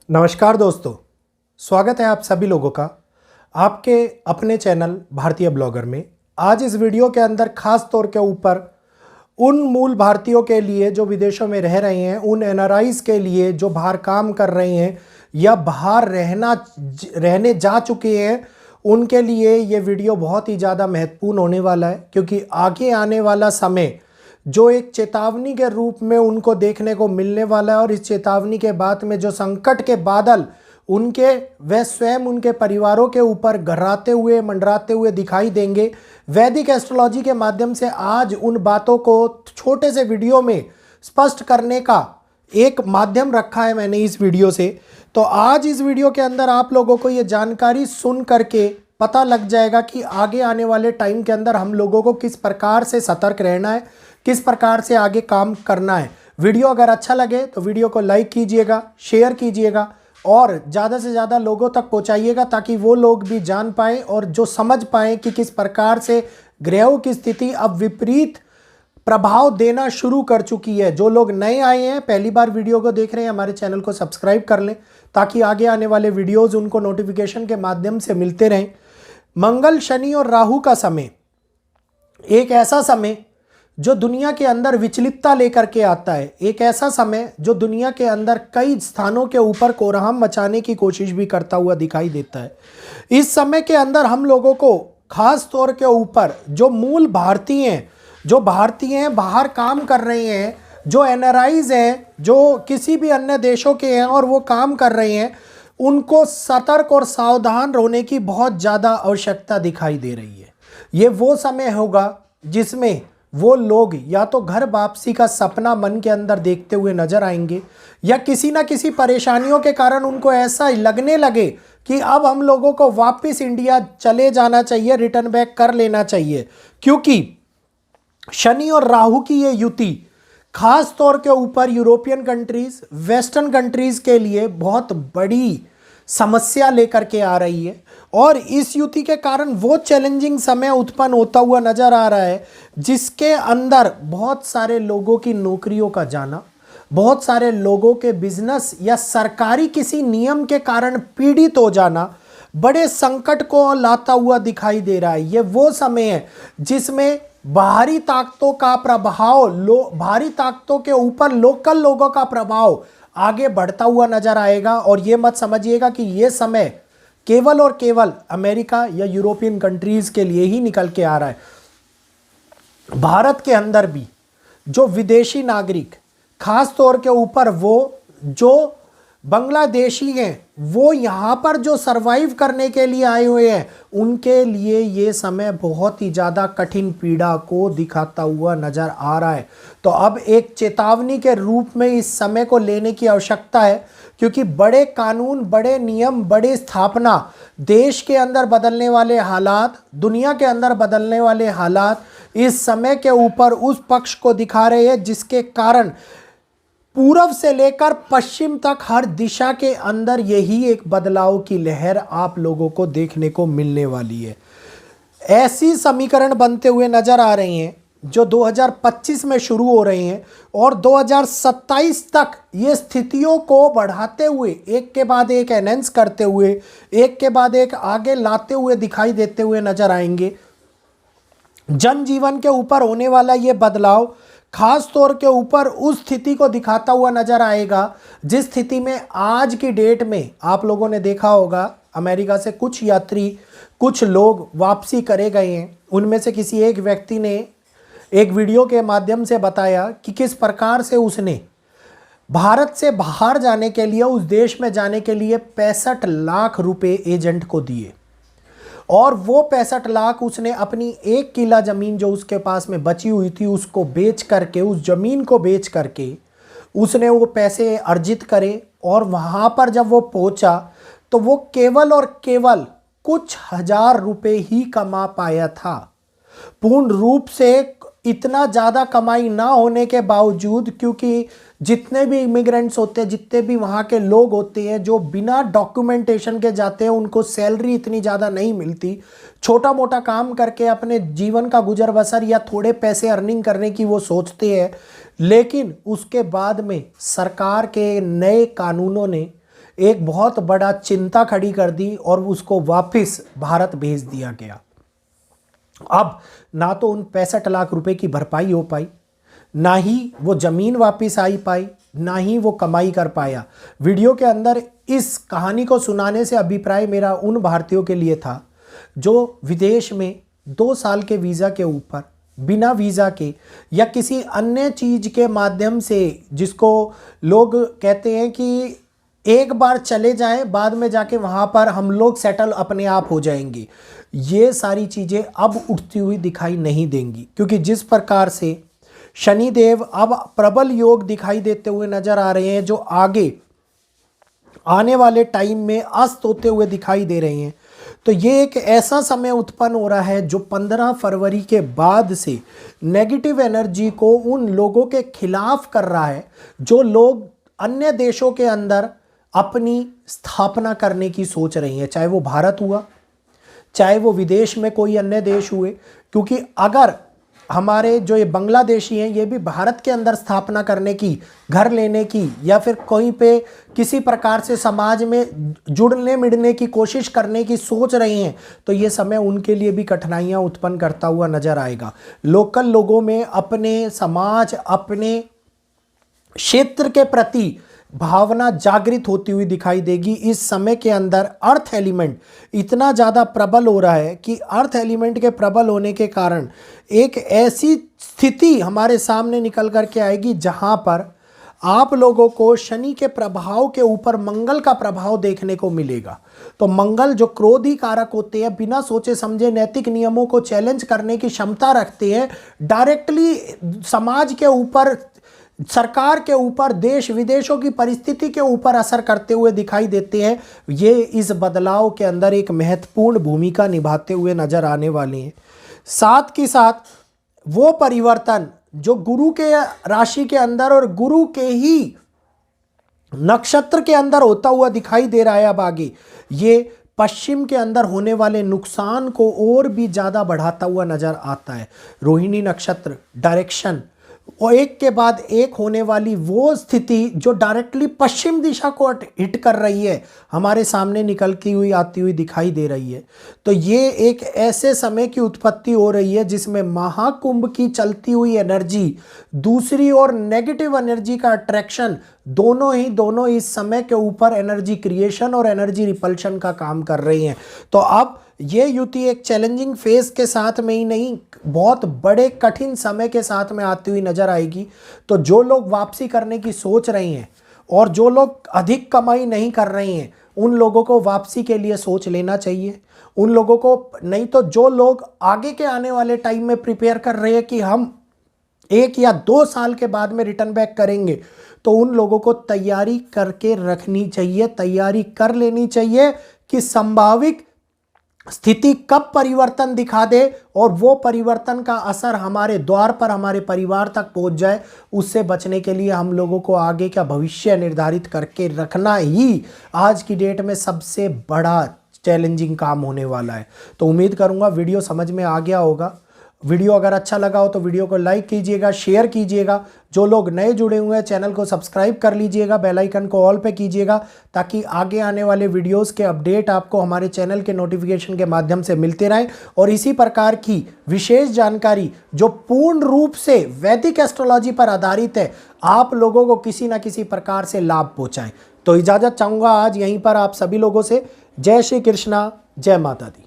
नमस्कार दोस्तों, स्वागत है आप सभी लोगों का आपके अपने चैनल भारतीय ब्लॉगर में। आज इस वीडियो के अंदर खास तौर के ऊपर उन मूल भारतीयों के लिए जो विदेशों में रह रहे हैं, उन एनआरआईज के लिए जो बाहर काम कर रहे हैं या बाहर रहने जा चुके हैं, उनके लिए ये वीडियो बहुत ही ज़्यादा महत्वपूर्ण होने वाला है, क्योंकि आगे आने वाला समय जो एक चेतावनी के रूप में उनको देखने को मिलने वाला है और इस चेतावनी के बाद में जो संकट के बादल उनके व स्वयं उनके परिवारों के ऊपर गहराते हुए मंडराते हुए दिखाई देंगे। वैदिक एस्ट्रोलॉजी के माध्यम से आज उन बातों को छोटे से वीडियो में स्पष्ट करने का एक माध्यम रखा है मैंने इस वीडियो से। तो आज इस वीडियो के अंदर आप लोगों को ये जानकारी सुन करके पता लग जाएगा कि आगे आने वाले टाइम के अंदर हम लोगों को किस प्रकार से सतर्क रहना है, किस प्रकार से आगे काम करना है। वीडियो अगर अच्छा लगे तो वीडियो को लाइक कीजिएगा, शेयर कीजिएगा और ज़्यादा से ज़्यादा लोगों तक पहुंचाइएगा, ताकि वो लोग भी जान पाएँ और जो समझ पाएँ कि किस प्रकार से ग्रहों की स्थिति अब विपरीत प्रभाव देना शुरू कर चुकी है। जो लोग नए आए हैं, पहली बार वीडियो को देख रहे हैं, हमारे चैनल को सब्सक्राइब कर लें ताकि आगे आने वाले वीडियोज़ उनको नोटिफिकेशन के माध्यम से मिलते रहें। मंगल, शनि और राहु का समय एक ऐसा समय जो दुनिया के अंदर विचलितता लेकर के आता है, एक ऐसा समय जो दुनिया के अंदर कई स्थानों के ऊपर कोहराम मचाने की कोशिश भी करता हुआ दिखाई देता है। इस समय के अंदर हम लोगों को खास तौर के ऊपर जो मूल भारतीय हैं, जो भारतीय हैं बाहर काम कर रहे हैं, जो एनआरआईज हैं, जो किसी भी अन्य देशों के हैं और वो काम कर रहे हैं, उनको सतर्क और सावधान रहने की बहुत ज़्यादा आवश्यकता दिखाई दे रही है। ये वो समय होगा जिसमें वो लोग या तो घर वापसी का सपना मन के अंदर देखते हुए नजर आएंगे, या किसी ना किसी परेशानियों के कारण उनको ऐसा लगने लगे कि अब हम लोगों को वापस इंडिया चले जाना चाहिए, रिटर्न बैक कर लेना चाहिए। क्योंकि शनि और राहु की ये युति खास तौर के ऊपर यूरोपियन कंट्रीज, वेस्टर्न कंट्रीज के लिए बहुत बड़ी समस्या लेकर के आ रही है और इस युति के कारण वो चैलेंजिंग समय उत्पन्न होता हुआ नजर आ रहा है, जिसके अंदर बहुत सारे लोगों की नौकरियों का जाना, बहुत सारे लोगों के बिजनेस या सरकारी किसी नियम के कारण पीड़ित हो जाना बड़े संकट को लाता हुआ दिखाई दे रहा है। ये वो समय है जिसमें बाहरी ताकतों का प्रभाव, बाहरी ताकतों के ऊपर लोकल लोगों का प्रभाव आगे बढ़ता हुआ नजर आएगा। और ये मत समझिएगा कि ये समय केवल और केवल अमेरिका या यूरोपियन कंट्रीज के लिए ही निकल के आ रहा है। भारत के अंदर भी जो विदेशी नागरिक, खास तौर के ऊपर वो जो बांग्लादेशी हैं, वो यहाँ पर जो सरवाइव करने के लिए आए हुए हैं, उनके लिए ये समय बहुत ही ज़्यादा कठिन पीड़ा को दिखाता हुआ नज़र आ रहा है। तो अब एक चेतावनी के रूप में इस समय को लेने की आवश्यकता है, क्योंकि बड़े कानून, बड़े नियम, बड़ी स्थापना, देश के अंदर बदलने वाले हालात, दुनिया के अंदर बदलने वाले हालात इस समय के ऊपर उस पक्ष को दिखा रहे हैं, जिसके कारण पूर्व से लेकर पश्चिम तक हर दिशा के अंदर यही एक बदलाव की लहर आप लोगों को देखने को मिलने वाली है। ऐसी समीकरण बनते हुए नजर आ रहे हैं जो 2025 में शुरू हो रहे हैं और 2027 तक ये स्थितियों को बढ़ाते हुए, एक के बाद एक एनहेंस करते हुए, एक के बाद एक आगे लाते हुए दिखाई देते हुए नजर आएंगे। जनजीवन के ऊपर होने वाला ये बदलाव खास तौर के ऊपर उस स्थिति को दिखाता हुआ नजर आएगा जिस स्थिति में आज की डेट में आप लोगों ने देखा होगा, अमेरिका से कुछ यात्री, कुछ लोग वापसी करे गए हैं। उनमें से किसी एक व्यक्ति ने एक वीडियो के माध्यम से बताया कि किस प्रकार से उसने भारत से बाहर जाने के लिए, उस देश में जाने के लिए 65 लाख रुपए एजेंट को दिए और वो 65 लाख उसने अपनी 1 किला ज़मीन जो उसके पास में बची हुई थी उसको बेच करके, उस ज़मीन को बेच करके उसने वो पैसे अर्जित करे। और वहाँ पर जब वो पहुँचा तो वो केवल और केवल कुछ हजार रुपए ही कमा पाया था। पूर्ण रूप से इतना ज़्यादा कमाई ना होने के बावजूद, क्योंकि जितने भी इमिग्रेंट्स होते हैं, जितने भी वहाँ के लोग होते हैं जो बिना डॉक्यूमेंटेशन के जाते हैं, उनको सैलरी इतनी ज़्यादा नहीं मिलती। छोटा मोटा काम करके अपने जीवन का गुजर बसर या थोड़े पैसे अर्निंग करने की वो सोचते हैं, लेकिन उसके बाद में सरकार के नए कानूनों ने एक बहुत बड़ा चिंता खड़ी कर दी और उसको वापस भारत भेज दिया गया। अब ना तो उन 65 लाख रुपए की भरपाई हो पाई, ना ही वो जमीन वापस आई पाई, ना ही वो कमाई कर पाया। वीडियो के अंदर इस कहानी को सुनाने से अभिप्राय मेरा उन भारतीयों के लिए था जो विदेश में 2 साल के वीज़ा के ऊपर, बिना वीज़ा के या किसी अन्य चीज़ के माध्यम से, जिसको लोग कहते हैं कि एक बार चले जाएं, बाद में जाके वहाँ पर हम लोग सेटल अपने आप हो जाएंगे, ये सारी चीज़ें अब उठती हुई दिखाई नहीं देंगी। क्योंकि जिस प्रकार से शनिदेव अब प्रबल योग दिखाई देते हुए नजर आ रहे हैं, जो आगे आने वाले टाइम में अस्त होते हुए दिखाई दे रहे हैं, तो ये एक ऐसा समय उत्पन्न हो रहा है जो 15 फरवरी के बाद से नेगेटिव एनर्जी को उन लोगों के खिलाफ कर रहा है जो लोग अन्य देशों के अंदर अपनी स्थापना करने की सोच रही हैं, चाहे वो भारत हुआ, चाहे वो विदेश में कोई अन्य देश हुए। क्योंकि अगर हमारे जो ये बांग्लादेशी हैं, ये भी भारत के अंदर स्थापना करने की, घर लेने की, या फिर कहीं पे किसी प्रकार से समाज में जुड़ने मिड़ने की कोशिश करने की सोच रहे हैं, तो ये समय उनके लिए भी कठिनाइयां उत्पन्न करता हुआ नजर आएगा। लोकल लोगों में अपने समाज, अपने क्षेत्र के प्रति भावना जागृत होती हुई दिखाई देगी। इस समय के अंदर अर्थ एलिमेंट इतना ज़्यादा प्रबल हो रहा है कि अर्थ एलिमेंट के प्रबल होने के कारण एक ऐसी स्थिति हमारे सामने निकल करके आएगी जहां पर आप लोगों को शनि के प्रभाव के ऊपर मंगल का प्रभाव देखने को मिलेगा। तो मंगल जो क्रोधी कारक होते हैं, बिना सोचे समझे नैतिक नियमों को चैलेंज करने की क्षमता रखते हैं, डायरेक्टली समाज के ऊपर, सरकार के ऊपर, देश विदेशों की परिस्थिति के ऊपर असर करते हुए दिखाई देते हैं। ये इस बदलाव के अंदर एक महत्वपूर्ण भूमिका निभाते हुए नजर आने वाले हैं। साथ के साथ वो परिवर्तन जो गुरु के राशि के अंदर और गुरु के ही नक्षत्र के अंदर होता हुआ दिखाई दे रहा है, अब आगे ये पश्चिम के अंदर होने वाले नुकसान को और भी ज़्यादा बढ़ाता हुआ नजर आता है। रोहिणी नक्षत्र डायरेक्शन और एक के बाद एक होने वाली वो स्थिति जो डायरेक्टली पश्चिम दिशा को हिट कर रही है, हमारे सामने निकलती हुई आती हुई दिखाई दे रही है। तो ये एक ऐसे समय की उत्पत्ति हो रही है जिसमें महाकुंभ की चलती हुई एनर्जी, दूसरी ओर नेगेटिव एनर्जी का अट्रैक्शन, दोनों इस समय के ऊपर एनर्जी क्रिएशन और एनर्जी रिपल्शन का काम कर रही हैं। तो अब ये युति एक चैलेंजिंग फेज के साथ में ही नहीं, बहुत बड़े कठिन समय के साथ में आती हुई नजर आएगी। तो जो लोग वापसी करने की सोच रहे हैं और जो लोग अधिक कमाई नहीं कर रहे हैं, उन लोगों को वापसी के लिए सोच लेना चाहिए। उन लोगों को नहीं, तो जो लोग आगे के आने वाले टाइम में प्रिपेयर कर रहे हैं कि हम 1 या 2 साल के बाद में रिटर्न बैक करेंगे, तो उन लोगों को तैयारी करके रखनी चाहिए, तैयारी कर लेनी चाहिए कि संभावित स्थिति कब परिवर्तन दिखा दे और वो परिवर्तन का असर हमारे द्वार पर, हमारे परिवार तक पहुंच जाए। उससे बचने के लिए हम लोगों को आगे का भविष्य निर्धारित करके रखना ही आज की डेट में सबसे बड़ा चैलेंजिंग काम होने वाला है। तो उम्मीद करूंगा वीडियो समझ में आ गया होगा। वीडियो अगर अच्छा लगा हो तो वीडियो को लाइक कीजिएगा, शेयर कीजिएगा। जो लोग नए जुड़े हुए हैं चैनल को सब्सक्राइब कर लीजिएगा, बेल आइकन को ऑल पे कीजिएगा, ताकि आगे आने वाले वीडियोस के अपडेट आपको हमारे चैनल के नोटिफिकेशन के माध्यम से मिलते रहें। और इसी प्रकार की विशेष जानकारी जो पूर्ण रूप से वैदिक एस्ट्रोलॉजी पर आधारित है, आप लोगों को किसी न किसी प्रकार से लाभ पहुँचाएँ। तो इजाज़त चाहूँगा आज यहीं पर आप सभी लोगों से। जय श्री कृष्णा, जय माता दी।